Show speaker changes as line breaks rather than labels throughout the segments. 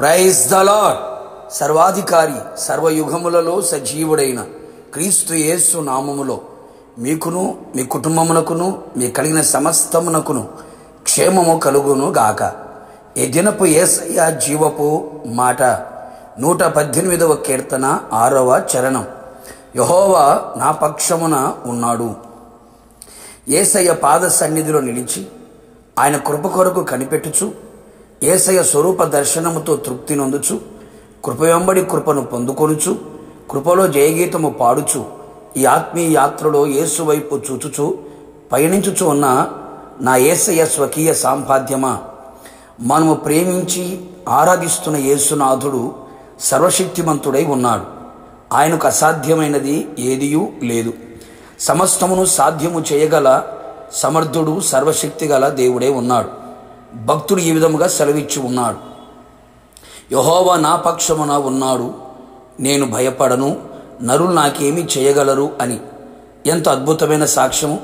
Praise the lord. సర్వాధికారి సర్వయుగములలో సజీవుడైన క్రీస్తు యేసు నామములో మీకును మీ కుటుంబమునకును మీ కలిగిన సమస్తమునకును క్షేమము కలుగును గాక. ఈ దినపు యేసయ్య జీవపు మాట 118వ కీర్తన 6వ చరణం. యెహోవా నా పక్షమున ఉన్నాడు. యేసయ్య పాద సన్నిధిలో నిలిచి ఆయన కృప కొరకు కనిపెట్టుచు యేసయ్య స్వరూప దర్శనముతో తృప్తి నొందుచు కృప వెంబడి కృపను పొందుకొనుచు కృపలో జయగీతము పాడుచు ఈ ఆత్మీయ యాత్రలో యేసు వైపు చూచుచు పయనించుచు ఉన్న నా యేసయ్య స్వకీయ సాంపాద్యమా, మనము ప్రేమించి ఆరాధిస్తున్న యేసునాథుడు సర్వశక్తిమంతుడై ఉన్నాడు. ఆయనకు అసాధ్యమైనది ఏదియూ లేదు. సమస్తమును సాధ్యము చేయగల సమర్థుడు సర్వశక్తి గల దేవుడే ఉన్నాడు. భక్తుడు ఈ విధముగా సెలవిచ్చి ఉన్నాడు, యెహోవా నా పక్షమున ఉన్నాడు, నేను భయపడను, నరులు నాకేమి చేయగలరు అని. ఎంత అద్భుతమైన సాక్ష్యము!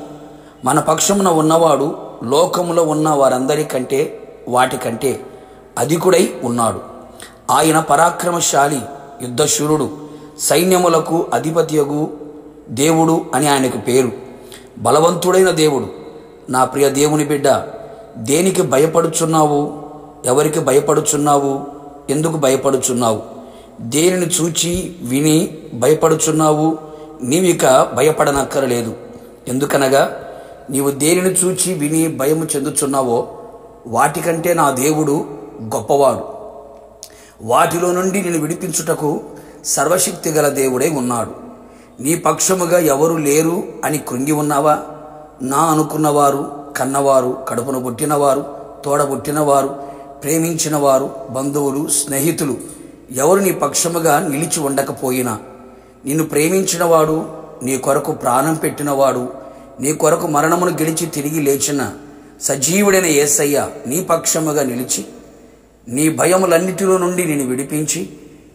మన పక్షమున ఉన్నవాడు లోకములో ఉన్న వారందరికంటే వాటికంటే అధికుడై ఉన్నాడు. ఆయన పరాక్రమశాలి, యుద్ధశూరుడు, సైన్యములకు అధిపతియగు దేవుడు అని ఆయనకు పేరు. బలవంతుడైన దేవుడు. నా ప్రియ దేవుని బిడ్డ, దేనికి భయపడుచున్నావు? ఎవరికి భయపడుచున్నావు? ఎందుకు భయపడుచున్నావు? దేనిని చూచి విని భయపడుచున్నావు? నీవిక భయపడనక్కరలేదు. ఎందుకనగా నీవు దేనిని చూచి విని భయము చెందుచున్నావో వాటికంటే నా దేవుడు గొప్పవాడు. వాటిలో నుండి నేను విడిపించుటకు సర్వశక్తి గల దేవుడై ఉన్నాడు. నీ పక్షముగా ఎవరు లేరు అని కృంగి ఉన్నావా? నా అనుకున్నవారు, కన్నవారు, కడుపును పుట్టినవారు, తోడబుట్టినవారు, ప్రేమించినవారు, బంధువులు, స్నేహితులు ఎవరు నీ పక్షముగా నిలిచి ఉండకపోయినా, నిన్ను ప్రేమించినవాడు, నీ కొరకు ప్రాణం పెట్టినవాడు, నీ కొరకు మరణమును గెలిచి తిరిగి లేచిన సజీవుడైన యేసయ్య నీ పక్షముగా నిలిచి నీ భయములన్నిటిలో నుండి నేను విడిపించి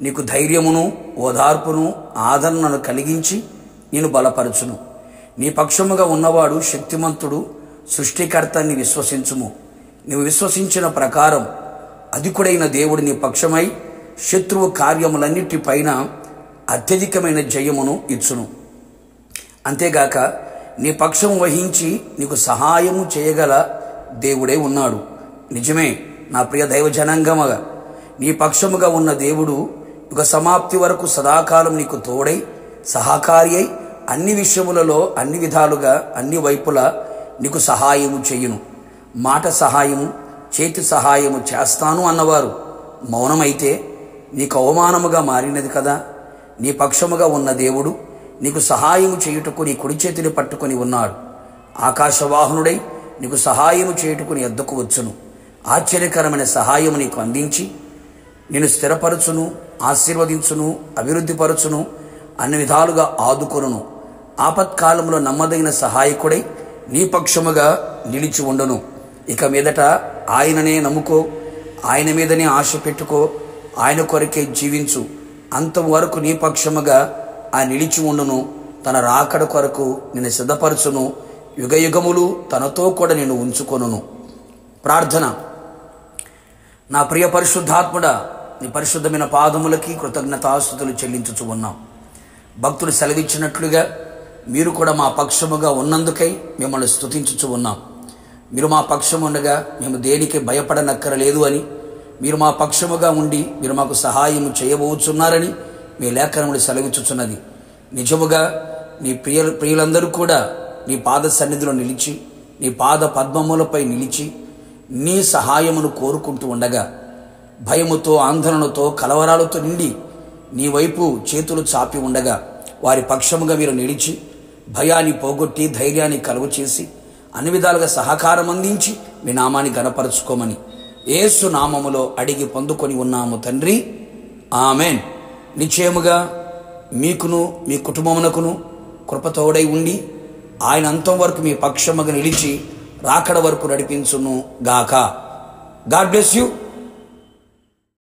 నీకు ధైర్యమును, ఓదార్పును, ఆదరణను కలిగించి నేను బలపరచును. నీ పక్షముగా ఉన్నవాడు శక్తిమంతుడు, సృష్టికర్తని విశ్వసించుము. నీవు విశ్వసించిన ప్రకారం అధికుడైన దేవుడు నీ పక్షమై శత్రువు కార్యములన్నిటిపైన అత్యధికమైన జయమును ఇచ్చును. అంతేగాక నీ పక్షము వహించి నీకు సహాయము చేయగల దేవుడే ఉన్నాడు. నిజమే నా ప్రియ దైవ జనాంగమగా, నీ పక్షముగా ఉన్న దేవుడు యుగ సమాప్తి వరకు సదాకాలం నీకు తోడై సహకారి అయి అన్ని విషయములలో అన్ని విధాలుగా అన్ని వైపులా నీకు సహాయము చెయ్యును. మాట సహాయము, చేతి సహాయము చేస్తాను అన్నవారు మౌనమైతే నీకు అవమానముగా మారినది కదా. నీ పక్షముగా ఉన్న దేవుడు నీకు సహాయము చేయుటకు నీ కుడి చేతిని పట్టుకొని ఉన్నాడు. ఆకాశవాహనుడై నీకు సహాయము చేయుటకు నీ వద్దకు వచ్చును. ఆశ్చర్యకరమైన సహాయము నీకు అందించి నేను స్థిరపరచును, ఆశీర్వదించును, అభివృద్ధిపరచును, అన్ని విధాలుగా ఆదుకొనును. ఆపత్కాలంలో నమ్మదగిన సహాయకుడై నీ పక్షముగా నిలిచి ఉండును. ఇక మీదట ఆయననే నమ్ముకో, ఆయన మీదనే ఆశ పెట్టుకో, ఆయన కొరకే జీవించు. అంతవరకు నీ పక్షముగా ఆయన నిలిచి ఉండును. తన రాకడ కొరకు నిన్ను సిద్ధపరచును. యుగయుగములు తనతో కూడా నేను ఉంచుకొనును. ప్రార్థన. నా ప్రియ పరిశుద్ధాత్ముడా, నీ పరిశుద్ధమైన పాదములకి కృతజ్ఞతాస్తుతులు చెల్లించుచు ఉన్నాం. భక్తుడు సెలవిచ్చినట్లుగా మీరు కూడా మా పక్షముగా ఉన్నందుకై మిమ్మల్ని స్తుతించుచు ఉన్నాం. మీరు మా పక్షము ఉండగా మేము దేనికి భయపడనక్కరలేదు అని, మీరు మా పక్షముగా ఉండి మీరు మాకు సహాయము చేయబోచున్నారని మీ లేఖనములు సెలవిచ్చుచున్నది. నిజముగా నీ ప్రియులందరూ కూడా నీ పాద సన్నిధిలో నిలిచి నీ పాద పద్మములపై నిలిచి నీ సహాయమును కోరుకుంటూ ఉండగా భయముతో, ఆందోళనతో, కలవరాలతో నిండి నీ వైపు చేతులు చాపి ఉండగా వారి పక్షముగా మీరు నిలిచి భయాన్ని పోగొట్టి ధైర్యాన్ని కలుగు చేసి అన్ని విధాలుగా సహకారం అందించి మీ నామాన్ని గణపరచుకోమని యేసు నామములో అడిగి పొందుకొని ఉన్నాము తండ్రి, ఆమెన్. నిశ్చయముగా మీకును మీ కుటుంబమునకును కృపతోడై ఉండి ఆయన అంతం వరకు మీ పక్షముగా నిలిచి రాకడ వరకు నడిపించును గాక. God bless you.